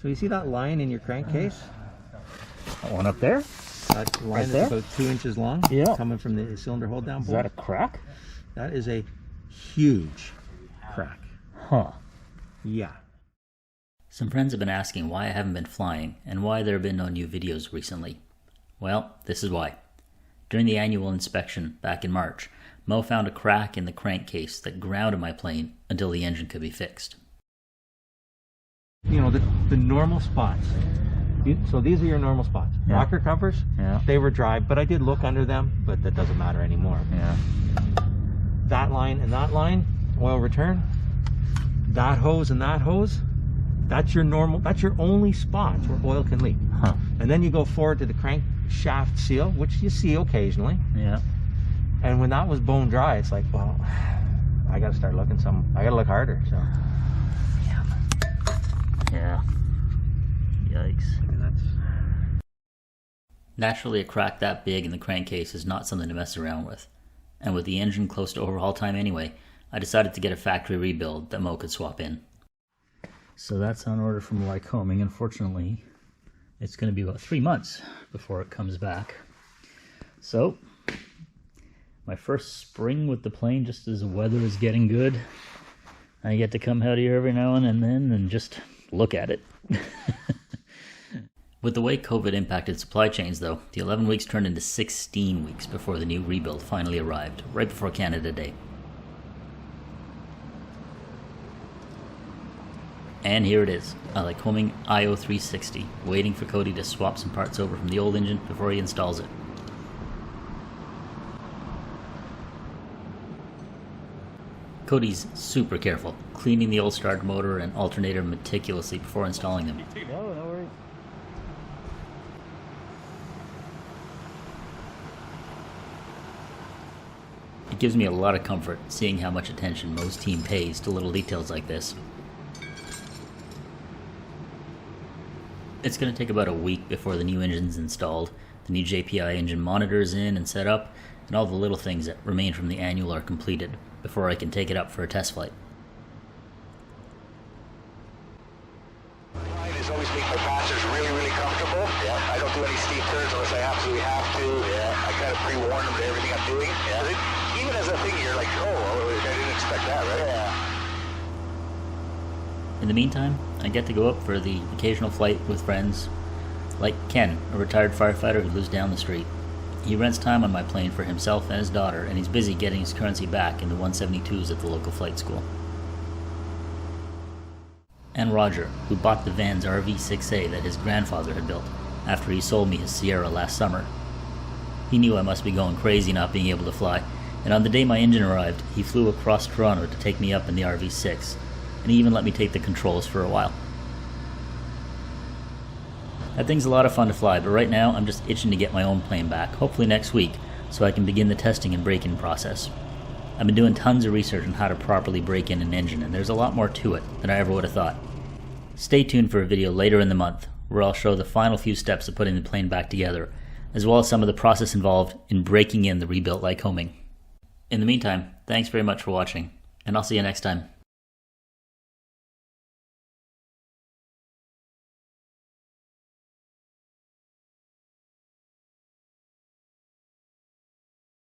So you see that line in your crankcase? That one up there? That line is about 2 inches long, coming from the cylinder hold down bolt. Is that a crack? That is a huge crack. Huh. Yeah. Some friends have been asking why I haven't been flying and why there have been no new videos recently. Well, this is why. During the annual inspection back in March, Mo found a crack in the crankcase that grounded my plane until the engine could be fixed. You know, the normal spots. So these are your normal spots. Yeah. Rocker covers, they were dry, but I did look under them, but that doesn't matter anymore. Yeah. That line and that line, oil return. That hose and that hose, that's your normal, that's your only spots where oil can leak. Huh. And then you go forward to the crankshaft seal, which you see occasionally. Yeah. And when that was bone dry, it's like, well, I gotta start looking I gotta look harder, so. Yeah. Yikes. Naturally, a crack that big in the crankcase is not something to mess around with. And with the engine close to overhaul time anyway, I decided to get a factory rebuild that Mo could swap in. So that's on order from Lycoming. Unfortunately, it's going to be about 3 months before it comes back. So, my first spring with the plane, just as the weather is getting good, I get to come out here every now and then and just look at it. With the way COVID impacted supply chains though, the 11 weeks turned into 16 weeks before the new rebuild finally arrived, right before Canada Day. And here it is, a Lycoming IO360, waiting for Cody to swap some parts over from the old engine before he installs it. Cody's super careful, cleaning the old starter motor and alternator meticulously before installing them. No worries. It gives me a lot of comfort seeing how much attention Mo's team pays to little details like this. It's going to take about a week before the new engine's installed, the new JPI engine monitor is in and set up, and all the little things that remain from the annual are completed before I can take it up for a test flight. Is always make my passengers really comfortable. Yeah. I don't do any steep turns unless I absolutely have to. Yeah. I kind of pre-warn them to everything I'm doing. Yeah. Even as a thing, you're like, oh, I didn't expect that, right? Yeah. In the meantime, I get to go up for the occasional flight with friends, like Ken, a retired firefighter who lives down the street. He rents time on my plane for himself and his daughter, and he's busy getting his currency back in the 172s at the local flight school. And Roger, who bought the Van's RV6A that his grandfather had built after he sold me his Sierra last summer. He knew I must be going crazy not being able to fly, and on the day my engine arrived, he flew across Toronto to take me up in the RV6, and he even let me take the controls for a while. That thing's a lot of fun to fly, but right now I'm just itching to get my own plane back, hopefully next week, so I can begin the testing and break-in process. I've been doing tons of research on how to properly break in an engine, and there's a lot more to it than I ever would have thought. Stay tuned for a video later in the month, where I'll show the final few steps of putting the plane back together, as well as some of the process involved in breaking in the rebuilt Lycoming. In the meantime, thanks very much for watching, and I'll see you next time.